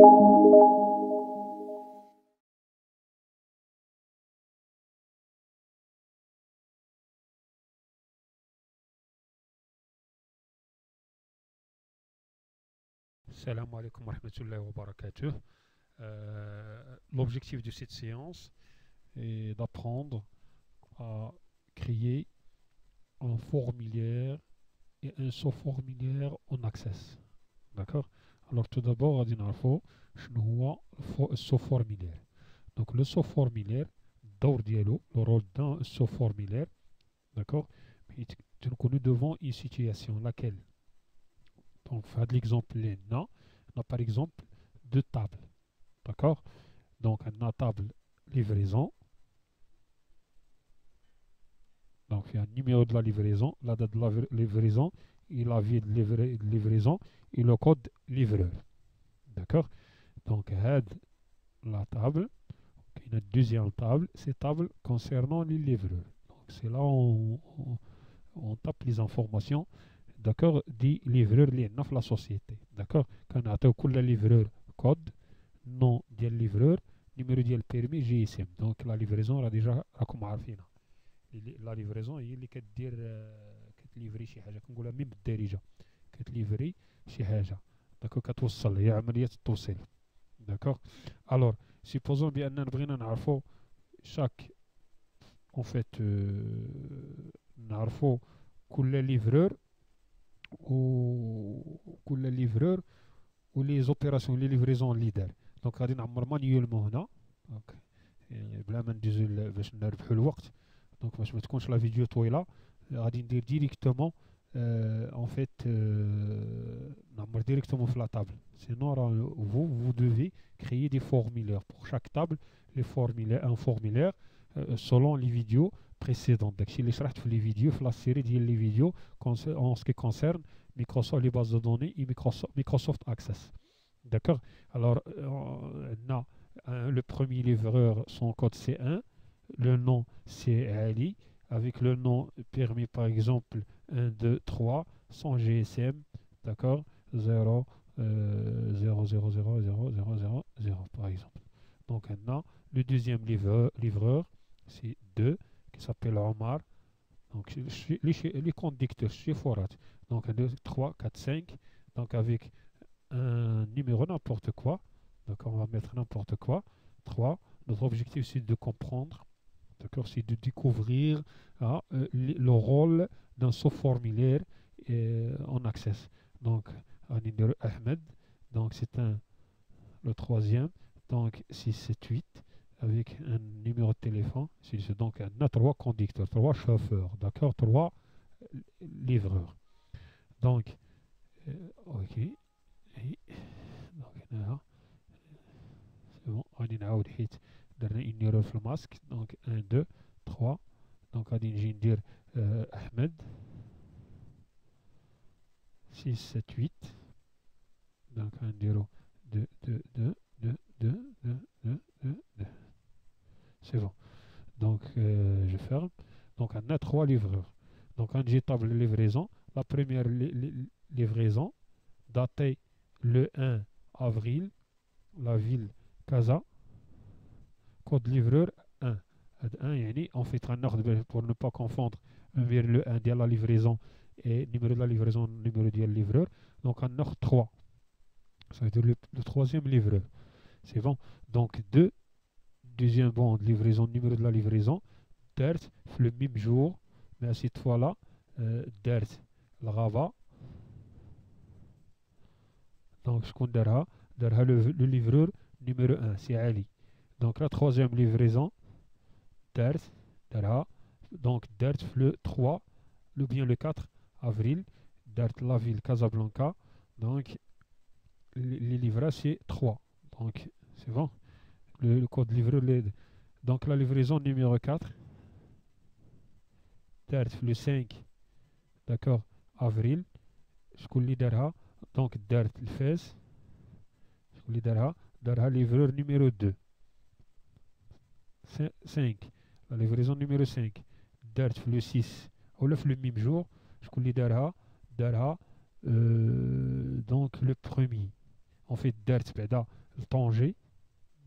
Salam alaikum wa rahmatullahi wa barakatuh. L'objectif de cette séance est d'apprendre à créer un formulaire et un sous-formulaire en Access. D'accord? Alors tout d'abord, غادي نعرفوا شنو هو السو-formulaire. Donc le sous-formulaire, الدور ديالو, le rôle d'un sous-formulaire, d'accord? Donc nous devons une situation, laquelle? Donc, faire l'exemple, on a par exemple deux tables. D'accord? Donc, on a table livraison. Donc, il y a un numéro de la livraison, la date de la livraison, et la vie de livraison, et le code livreur. D'accord? Donc, la table. Il y a une deuxième table, c'est table concernant les livreurs. Donc, c'est là où on tape les informations. D'accord, des livreurs اللي عندنا في لا سوسيتي. داكوغ كنعطيو كل ليفرور كود نون ديال الليفرور نيميرو ديال البيرمي جي اس ام. دونك لا ليفريزون راه ديجا راكم عارفينها. لا ليفريزون هي اللي كدير كتليفري شي حاجه، كنقولها من بالدارجه كتليفري شي حاجه. داكوغ كتوصل، هي عمليه التوصيل. داكوغ الوغ سيبوزون باننا بغينا نعرفو شاك اون فيت نعرفو كل ليفرور وكل ليفرور ولي زوبيراسيون لي ليفريزون اللي دار. دونك غادي نعمر مانيولمون هنا دونك بلا ما ندوزو باش نربحو الوقت. دونك باش ما تكونش لا فيديو طويله غادي ندير ديريكتومون en fait نعمر ديريكتومون في لا تابل. Sinon vous devez créer des formulaires pour chaque table, les formulaires, un formulaire selon les vidéos précédentes. داكشي اللي شرحت في لي فيديو في لا سيري ديال لي فيديو en ce qui concerne Microsoft, les bases de données et Microsoft Access. D'accord? Alors, le premier livreur, son code c'est 1, le nom c'est Ali, avec le nom permis par exemple 1, 2, 3, son GSM, d'accord? 0, 0, 0, 0, 0, 0, 0, 0 par exemple. Donc, le deuxième livreur c'est 2, qui s'appelle Omar. Donc, les conducteurs chez Forat. Donc, 1, 2, 3, 4, 5. Donc, avec un numéro n'importe quoi. Donc, on va mettre n'importe quoi. 3. Notre objectif, c'est de comprendre. D'accord, c'est de découvrir le rôle d'un sous-formulaire en Access. Donc, un numéro Ahmed. Donc, c'est le troisième. Donc, 6, 7, 8. Avec un numéro de téléphone. C'est donc on a 3 conducteurs, 3 chauffeurs, d'accord, 3 livreurs. Donc, ok. Et, donc, là, c'est bon, on a une hit, une erreur sur le masque. Donc, 1, 2, 3. Donc, on a dire Ahmed. 6, 7, 8. Donc, 1, 0, 2, 2, 2, 2, 2, 2, 2, 2, 2. C'est bon. Donc, je ferme. Donc, on a 3 livreurs. Donc, quand j'ai table de livraison, la première livraison, datée le 1 avril, la ville Casa, code livreur 1. 1, yani, on fait un ordre pour ne pas confondre vers le 1 de la livraison et numéro de la livraison, numéro de livreur. Donc, on a 3. Ça veut dire le troisième livreur. C'est bon. Donc, 2. Deuxième bon de livraison, numéro de la livraison, DERT, le même jour, mais cette fois-là, DERT, le Rava. Donc, ce qu'on dira, le livreur numéro 1, c'est Ali. Donc, la troisième livraison, DERT, donc DERT, le 3, ou bien le 4 avril, DERT, la ville Casablanca. Donc, les livreurs, c'est 3. Donc, c'est bon. Le code livreur. Donc la livraison numéro 4, le 5, d'accord, avril, je vous dira, donc le 16, je vous dira, livreur numéro 2, 5, la livraison numéro 5, le 6, ou le même jour, je vous dira, donc le premier. en fait دارت بعدا الطونجي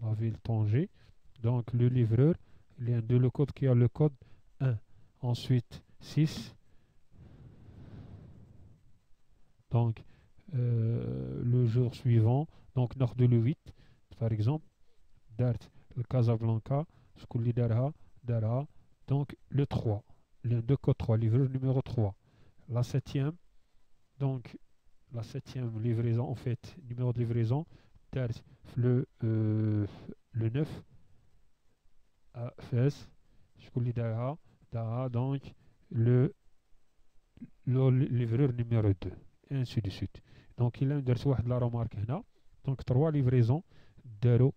la ville Tanger. Donc le livreur, il y a le code qui a le code 1. Ensuite 6. Donc le jour suivant, donc nord de le 8, par exemple, Dart, le Casablanca, ce qu'on Dara. Donc le 3. Il y a deux codes 3, livreur numéro 3. La septième, donc la septième livraison, en fait, numéro de livraison, Dart, le 9 à Fès, je connais donc le livreur numéro 2, et ainsi de suite. Donc il a une la remarque là. Donc 3 livraisons d'arhom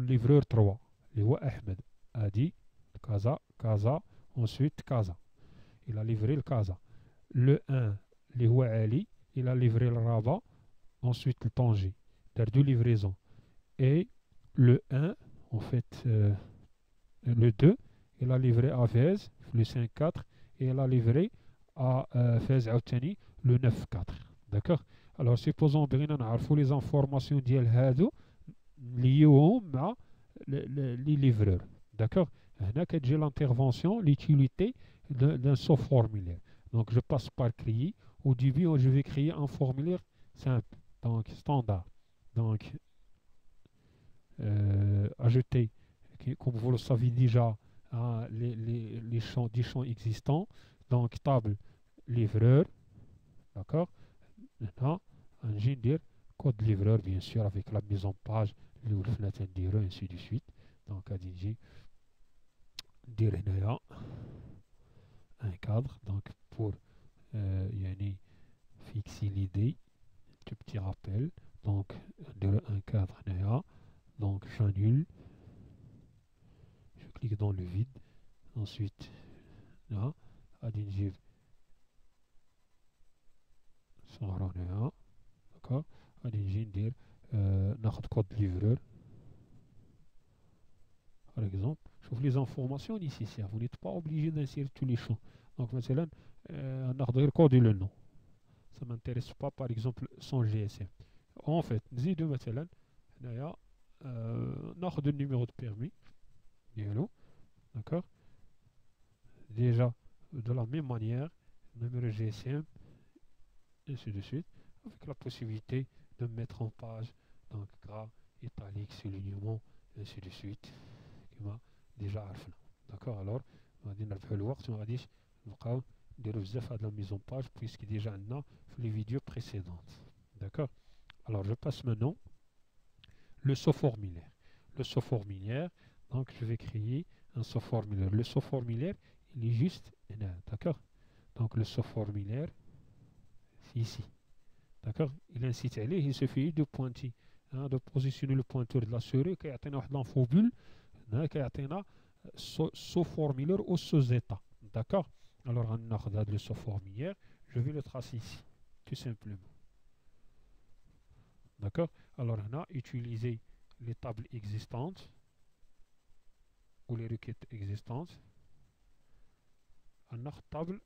livreur 3 اللي هو Ahmed a dit Casa, ensuite Casa. Il a livré le Casa. Le 1 اللي هو Ali, il a livré le Rabat, ensuite le Tanger. Dar 2 livraisons. Et le 1, en fait, le 2, il a livré à Fès, le 5-4, et il a livré à Fès Aoutani, le 9-4. D'accord. Alors, supposons بغينا نعرفوا les informations ديال هادو نليوهم مع les livreurs. D'accord. هنا كتجي l'intervention, l'utilité d'un sous-formulaire. Donc, je passe par créer. Au début, je vais créer un formulaire simple, donc standard. Donc, ajouter, comme vous le savez déjà, hein, les champs, 10 champs existants. Donc, table livreur, d'accord. Maintenant, un dire code livreur, bien sûr, avec la mise en page, le fenêtre dire, ainsi de suite. Donc, à dire un cadre, donc pour fixer l'idée, ce petit rappel. Donc, un cadre, donc j'annule. Je clique dans le vide. Ensuite, là, adingiv صغرانها. D'accord. غادي نجي ندير ناخذ code livreur. Par exemple, je trouve les informations nécessaires. Vous n'êtes pas obligé d'insérer tous les champs. Donc, مثلا ناخذ غير code le nom. Ça ne m'intéresse pas, par exemple, son GSM. En fait, نزيدو مثلا هنايا ناخذ le numéro de permis ديالو. D'accord. Déjà, de la même manière, numéro GSM, ainsi de suite, avec la possibilité de mettre en page, donc gras, italique, soulignement, ainsi de suite, qui m'a déjà عرفنا. D'accord. Alors, غادي نربحوا الوقت وما غاديش نبقاو نديرو بزاف هاد la mise en page puisque déjà عندنا في les vidéos précédentes. D'accord. Alors, je passe maintenant le sous-formulaire. Le sous-formulaire, donc je vais créer un sous-formulaire. Le sous-formulaire, il est juste là, d'accord. Donc le sous-formulaire, c'est ici. D'accord. Il incite à aller, il suffit de pointer, hein, de positionner le pointeur de la souris, qui a une info bulle, qui a un sous-formulaire ou sous-état. D'accord. Alors on a le sous-formulaire, je vais le tracer ici, tout simplement. D'accord. Alors on a utilisé les tables existantes ou les requêtes existantes. On a table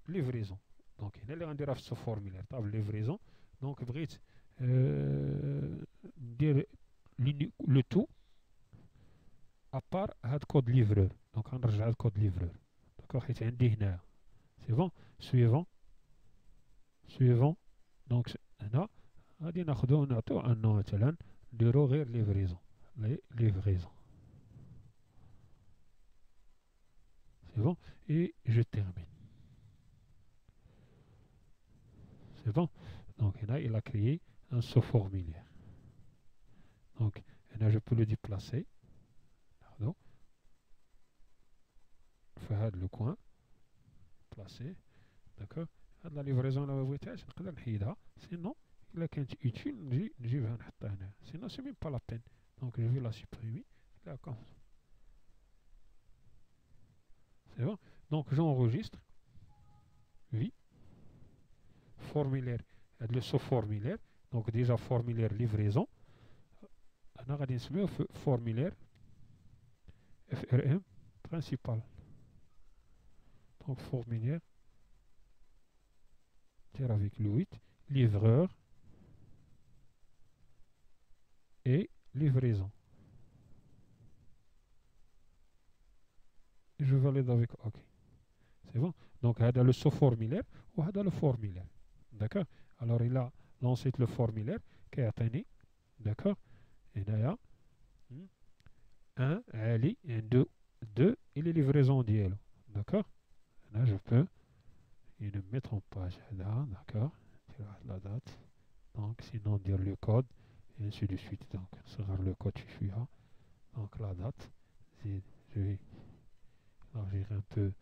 livraison. Donc, il y a un ce formulaire, table livraison. Donc, bref, dire le tout à part le code livreur. Donc, on a le code livreur. D'accord. C'est bon. Suivant. Donc, on a un nom مثلا نديرو غير livraison. C'est bon. Et je termine. C'est bon. Donc là, il a créé un sous-formulaire. Donc là, je peux le déplacer. Pardon. Faire le coin. Placer. D'accord. La livraison, là, vous voyez, sinon, il a qu'un utile, je vais en attendre. Sinon, c'est même pas la peine. Donc, je vais la supprimer. Là, comme ça. C'est bon. Donc, j'enregistre. Oui. Formulaire. Le sous-formulaire. Donc, déjà, formulaire livraison. On a un formulaire FRM principal. Donc, formulaire. Avec le 8. Livreur. livraison. Et je valide avec OK. C'est bon. Donc, il y a le sous-formulaire ou il y a le formulaire. D'accord. Alors, il a lancé le formulaire qui est atteint. D'accord. Et là, 1, Ali, 1, 2, 2, et les livraisons d'IELO. D'accord. Là, je peux le mettre en page là. D'accord. La date. Donc, sinon, dire le code, et ainsi de suite. Donc, ce sera le code FIFUA. Donc, la date. Je vais élargir un peu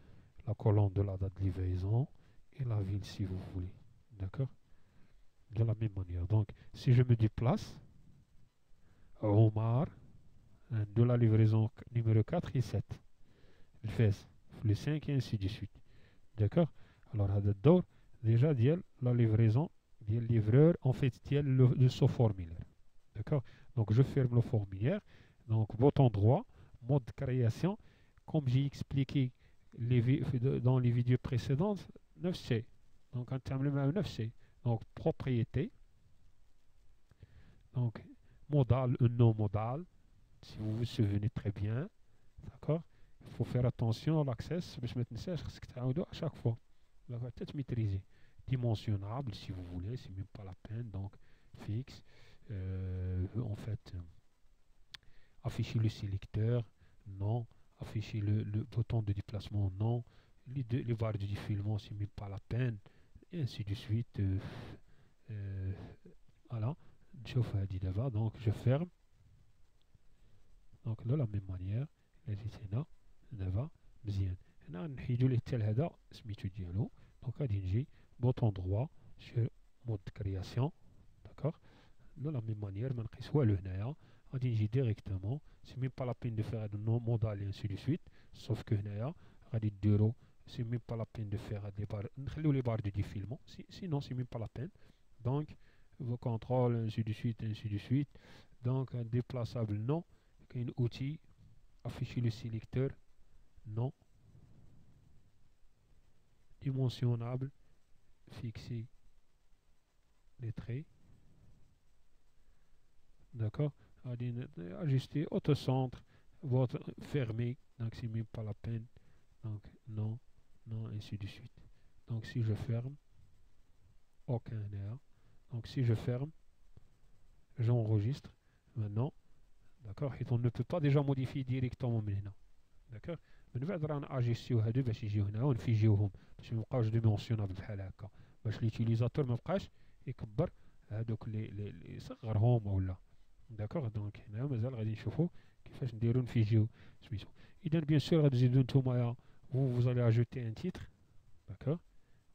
la colonne de la date de livraison et la ville si vous voulez. D'accord. De la même manière. Donc, si je me déplace à Omar, de la livraison numéro 4 et 7, le FES, le 5 et ainsi de suite. D'accord. Alors, à déjà, la livraison, le livreur, en fait, le sous-formulaire. D'accord. Donc, je ferme le formulaire. Donc, bouton droit, mode de création, comme j'ai expliqué dans les vidéos précédentes, 9C. Donc, en termes de 9C. Donc, propriété. Donc, modal, non modal, si vous vous souvenez très bien. D'accord. Il faut faire attention à l'accès, je vais mettre à chaque fois. Vous va peut-être maîtriser. Dimensionnable, si vous voulez, c'est même pas la peine. Donc, fixe. En fait, afficher le sélecteur, non. Afficher le bouton de déplacement, non. Les barres de défilement, c'est même pas la peine. Et ainsi de suite. Voilà. Donc, je ferme. Donc, de la même manière, هنا دابا مزيان. هنا نحيدو ليه حتى لهذا سميتو ديالو. دونك غادي نجي بوطون droit sur mode de création. D'accord. De la même manière, ما نقيس والو هنايا. غادي نجي directement. C'est même pas la peine de faire de non modal et ainsi de suite. Sauf que هنايا غادي ديرو c'est même pas la peine de faire des barres. نخليو les barres de défilement. Sinon, c'est même pas la peine. Donc, vos contrôles, ainsi de suite, ainsi de suite. Donc, déplaçable, non. Un outil, afficher le sélecteur, non. Dimensionnable, fixer les traits. D'accord. Ajuster auto-centre, votre fermé, donc c'est même pas la peine. Donc, non, non, ainsi de suite. Donc, si je ferme, aucun erreur. Donc, si je ferme, j'enregistre. Maintenant, d'accord. Et on ne peut pas déjà modifier directement maintenant. D'accord. من بعد رانا اجيستيو هادو باش يجيو هنا ونفيجيوهم باش ميبقاوش ديمونسيونابل بحال هكا باش ليوتيليزاتور ميبقاش يكبر هادوك اللي يصغرهم ولا. داكوغ. دونك هنا مازال غادي نشوفو كيفاش نديرو نفيجيو سميتو. اذا بيان سور غادي تزيدو نتوما vous allez ajouter un titre. D'accord.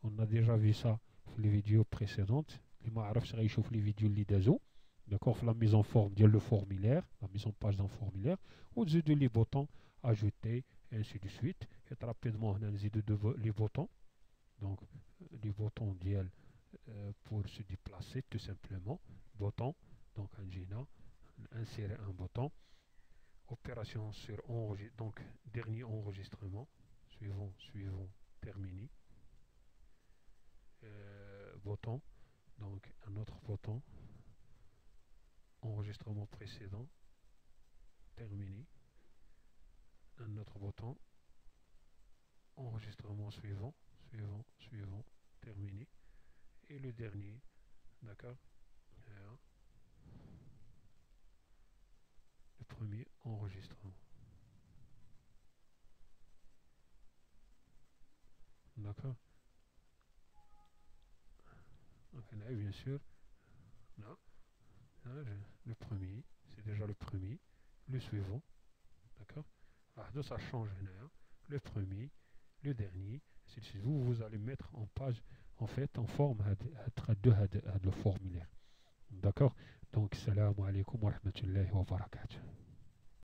On a déjà vu ça في les vidéos précédentes. اللي ما عرفش غيشوف les vidéos اللي دازو. D'accord. في la mise en forme ديال le formulaire, la mise en page d'un formulaire, وتزيدو les boutons ajouter, et ainsi de suite. Et rapidement, on a les boutons. Donc, les boutons d'IEL pour se déplacer, tout simplement. Bouton. Donc, insérer un bouton. Opération sur enregistrement. Donc, dernier enregistrement. Suivant, terminé. Bouton. Donc, un autre bouton. Enregistrement précédent. Terminé. Un autre bouton, enregistrement suivant, terminé, et le dernier, d'accord, le premier enregistrement, d'accord. Donc là, bien sûr, là, le premier, c'est déjà le premier, le suivant, d'accord. Ah, ça change hein. Le premier, le dernier, vous allez mettre en page, en fait, en forme de formulaire. D'accord. Donc, salam alaikum wa rahmatullahi wa barakatuh.